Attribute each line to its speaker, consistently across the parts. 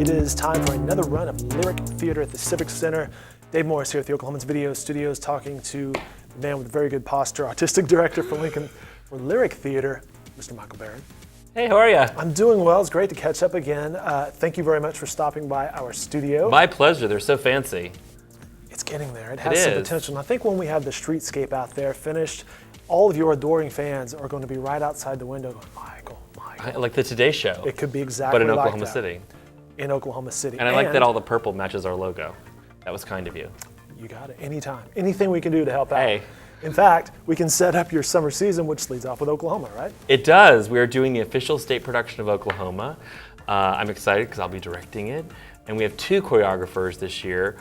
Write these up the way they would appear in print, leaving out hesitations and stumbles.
Speaker 1: It is time for another run of Lyric Theater at the Civic Center. Dave Morris here at the Oklahoman's Video Studios talking to the man with very good posture, artistic director for Lincoln for Lyric Theater, Mr. Michael Barron.
Speaker 2: Hey, how are you?
Speaker 1: I'm doing well. It's great to catch up again. Thank you very much for stopping by our studio.
Speaker 2: My pleasure. They're so fancy.
Speaker 1: It's getting there. It has some potential. And I think when we have the streetscape out there finished, all of your adoring fans are going to be right outside the window going, Michael.
Speaker 2: Like the Today Show.
Speaker 1: It could be exactly
Speaker 2: like that. But in
Speaker 1: like
Speaker 2: Oklahoma City.
Speaker 1: In Oklahoma City.
Speaker 2: And I like that all the purple matches our logo. That was kind of you.
Speaker 1: You got it. Anytime. Anything we can do to help out.
Speaker 2: Hey.
Speaker 1: In fact, we can set up your summer season, which leads off with Oklahoma, right?
Speaker 2: It does. We are doing the official state production of Oklahoma. I'm excited because I'll be directing it. And we have two choreographers this year.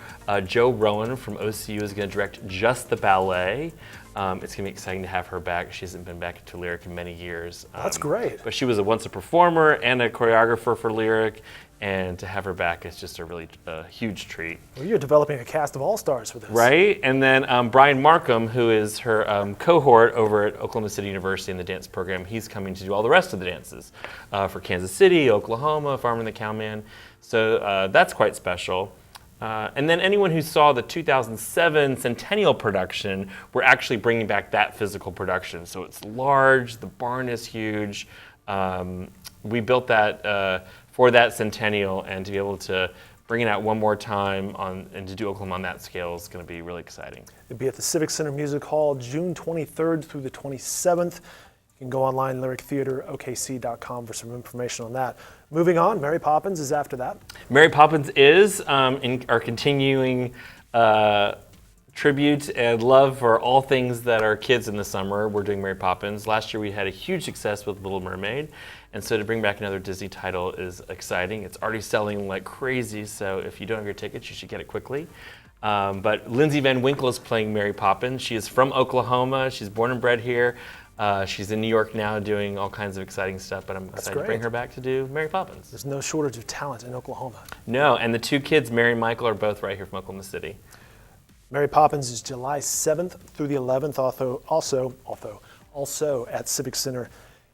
Speaker 2: Joe Rowan from OCU is going to direct just the ballet. It's going to be exciting to have her back. She hasn't been back to Lyric in many years.
Speaker 1: That's great.
Speaker 2: But she was once a performer and a choreographer for Lyric. And to have her back is just a really huge treat.
Speaker 1: Well, you're developing a cast of all-stars for this.
Speaker 2: Right, and then Brian Markham, who is her cohort over at Oklahoma City University in the dance program, he's coming to do all the rest of the dances for Kansas City, Oklahoma, Farmer and the Cowman. So that's quite special. And then anyone who saw the 2007 Centennial production, we're actually bringing back that physical production. So it's large, the barn is huge. We built that for that Centennial, and to be able to bring it out one more time and to do Oklahoma on that scale is going to be really exciting.
Speaker 1: It'll be at the Civic Center Music Hall June 23rd through the 27th. You can go online, lyrictheaterokc.com for some information on that. Moving on, Mary Poppins is after that.
Speaker 2: Mary Poppins is our continuing tribute and love for all things that are kids in the summer. We're doing Mary Poppins. Last year we had a huge success with Little Mermaid, and so to bring back another Disney title is exciting. It's already selling like crazy, so if you don't have your tickets, you should get it quickly. But Lindsay Van Winkle is playing Mary Poppins. She is from Oklahoma. She's born and bred here. She's in New York now doing all kinds of exciting stuff, but I'm excited to bring her back to do Mary Poppins.
Speaker 1: There's no shortage of talent in Oklahoma.
Speaker 2: No, and the two kids, Mary and Michael, are both right here from Oklahoma City.
Speaker 1: Mary Poppins is July 7th through the 11th, also at Civic Center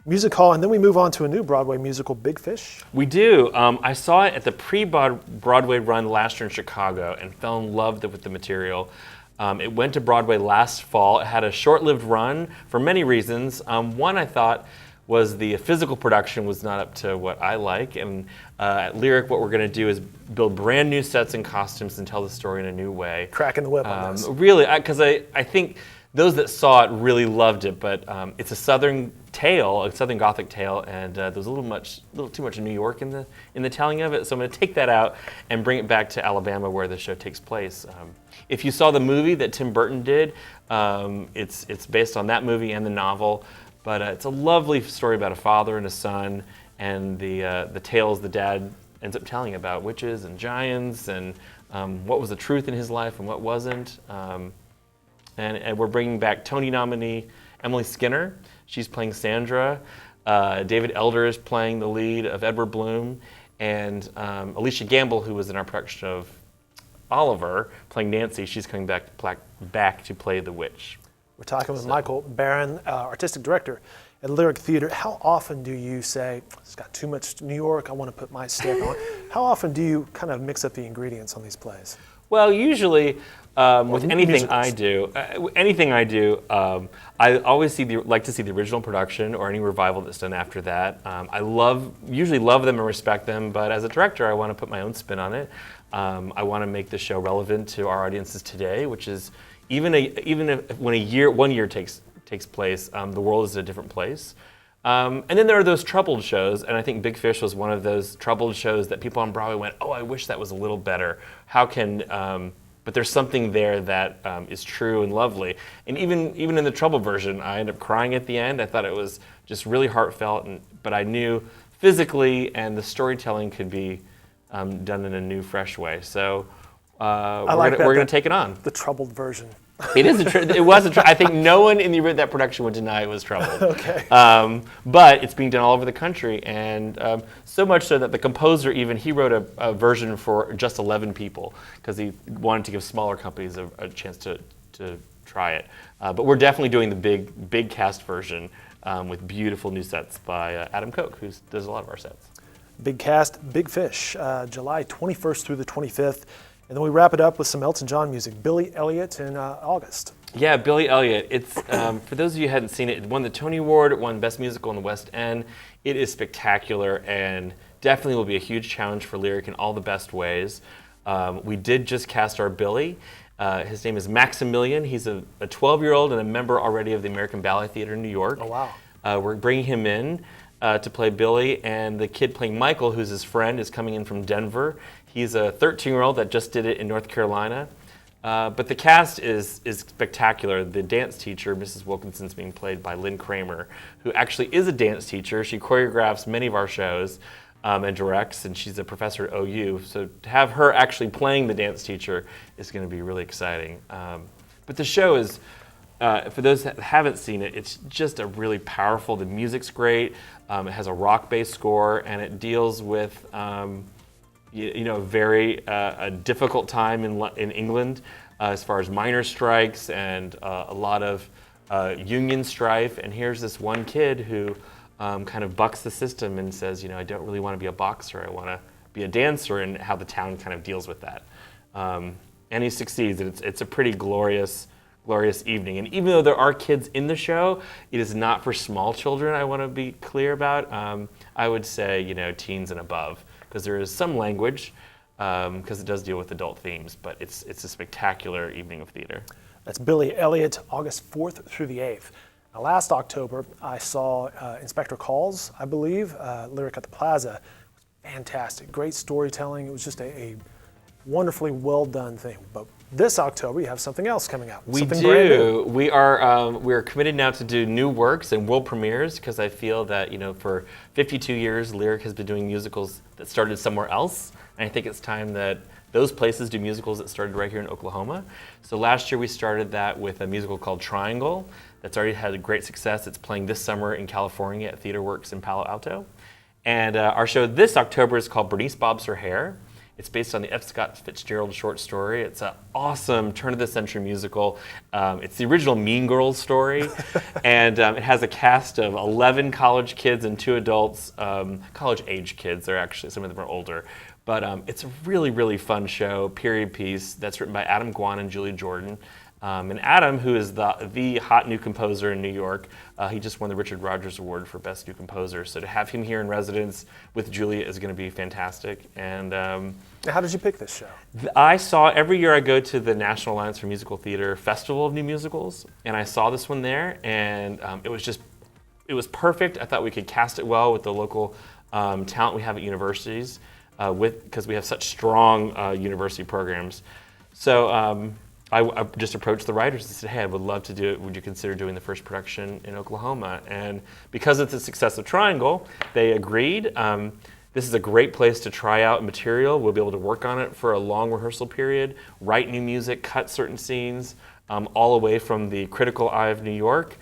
Speaker 1: Music Hall. And then we move on to a new Broadway musical, Big Fish.
Speaker 2: We do. I saw it at the pre-Broadway run last year in Chicago and fell in love with the material. It went to Broadway last fall. It had a short-lived run for many reasons. One, I thought, was the physical production was not up to what I like. And at Lyric, what we're going to do is build brand new sets and costumes and tell the story in a new way.
Speaker 1: Cracking the whip on this.
Speaker 2: Really, because I think those that saw it really loved it, but it's a Southern tale, a Southern Gothic tale, and there was a little too much of New York in the telling of it. So I'm going to take that out and bring it back to Alabama, where the show takes place. If you saw the movie that Tim Burton did, it's based on that movie and the novel, but it's a lovely story about a father and a son, and the tales the dad ends up telling about witches and giants and what was the truth in his life and what wasn't. And we're bringing back Tony nominee Emily Skinner. She's playing Sandra. David Elder is playing the lead of Edward Bloom. And Alicia Gamble, who was in our production of Oliver, playing Nancy, she's coming back to play the witch.
Speaker 1: We're talking with Michael Barron, artistic director at Lyric Theater. How often do you say, it's got too much New York, I want to put my stamp on? How often do you kind of mix up the ingredients on these plays?
Speaker 2: Well, usually with anything I do, I always like to see the original production or any revival that's done after that. I usually love them and respect them, but as a director, I want to put my own spin on it. I want to make the show relevant to our audiences today, which is even if when one year takes place, the world is a different place. And then there are those troubled shows, and I think Big Fish was one of those troubled shows that people on Broadway went, oh, I wish that was a little better. But there's something there that is true and lovely. And even in the troubled version, I ended up crying at the end. I thought it was just really heartfelt, but I knew physically and the storytelling could be done in a new, fresh way. So we're going to take it on.
Speaker 1: The troubled version.
Speaker 2: It was I think no one in that production would deny it was troubled.
Speaker 1: Okay.
Speaker 2: But it's being done all over the country, and so much so that the composer he wrote a version for just 11 people because he wanted to give smaller companies a chance to try it. But we're definitely doing the big cast version with beautiful new sets by Adam Koch, who does a lot of our sets.
Speaker 1: Big cast, big fish, July 21st through the 25th. And then we wrap it up with some Elton John music, Billy Elliot in August.
Speaker 2: Yeah, Billy Elliot. It's for those of you who hadn't seen it, it won the Tony Award, it won Best Musical in the West End. It is spectacular and definitely will be a huge challenge for Lyric in all the best ways. We did just cast our Billy. His name is Maximilian. He's a 12-year-old and a member already of the American Ballet Theater in New York.
Speaker 1: Oh, wow.
Speaker 2: We're bringing him in to play Billy, and the kid playing Michael, who's his friend, is coming in from Denver. He's a 13-year-old that just did it in North Carolina. But the cast is spectacular. The dance teacher, Mrs. Wilkinson, is being played by Lynn Kramer, who actually is a dance teacher. She choreographs many of our shows and directs, and she's a professor at OU. So to have her actually playing the dance teacher is going to be really exciting. But the show is, for those that haven't seen it, it's just a really powerful, the music's great. It has a rock-based score, and it deals with very a difficult time in England as far as miners' strikes and a lot of union strife. And here's this one kid who kind of bucks the system and says, I don't really want to be a boxer, I want to be a dancer, and how the town kind of deals with that. And he succeeds. It's a pretty glorious evening. And even though there are kids in the show, it is not for small children, I want to be clear about. I would say, teens and above, because there is some language, because it does deal with adult themes, but it's a spectacular evening of theater.
Speaker 1: That's Billy Elliot, August 4th through the 8th. Now, last October, I saw Inspector Calls, I believe, Lyric at the Plaza. Fantastic, great storytelling. It was just a wonderfully well done thing. But this October, you have something else coming out.
Speaker 2: We
Speaker 1: something
Speaker 2: do.
Speaker 1: Brand new.
Speaker 2: We are committed now to do new works and world premieres, because I feel that for 52 years, Lyric has been doing musicals that started somewhere else, and I think it's time that those places do musicals that started right here in Oklahoma. So last year we started that with a musical called Triangle that's already had a great success. It's playing this summer in California at TheaterWorks in Palo Alto. And our show this October is called Bernice Bobs Her Hair. It's based on the F. Scott Fitzgerald short story. It's an awesome turn-of-the-century musical. It's the original Mean Girls story, and it has a cast of 11 college kids and 2 adults, college-age kids. They're actually, some of them are older. But it's a really, really fun show, period piece, that's written by Adam Guan and Julie Jordan. And Adam, who is the hot new composer in New York, he just won the Richard Rodgers Award for Best New Composer. So to have him here in residence with Julia is going to be fantastic. And
Speaker 1: How did you pick this show?
Speaker 2: I saw, every year I go to the National Alliance for Musical Theater Festival of New Musicals, and I saw this one there, and it was perfect. I thought we could cast it well with the local talent we have at universities, because we have such strong university programs. So I just approached the writers and said, hey, I would love to do it. Would you consider doing the first production in Oklahoma? And because of the success of Triangle, they agreed. This is a great place to try out material. We'll be able to work on it for a long rehearsal period, write new music, cut certain scenes, all away from the critical eye of New York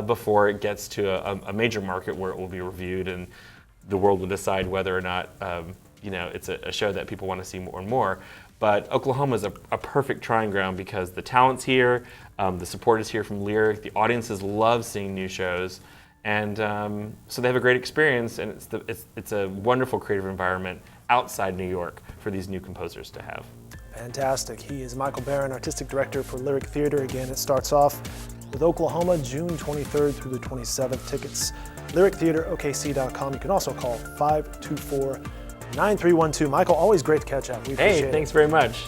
Speaker 2: before it gets to a major market where it will be reviewed and the world will decide whether or not it's a show that people want to see more and more. But Oklahoma is a perfect trying ground because the talent's here, the support is here from Lyric, the audiences love seeing new shows, and so they have a great experience, and it's a wonderful creative environment outside New York for these new composers to have.
Speaker 1: Fantastic. He is Michael Barron, Artistic Director for Lyric Theater. Again, it starts off with Oklahoma, June 23rd through the 27th. Tickets, lyrictheaterokc.com. You can also call 524-9312. Michael, always great to catch up. We appreciate it.
Speaker 2: Hey, thanks very much.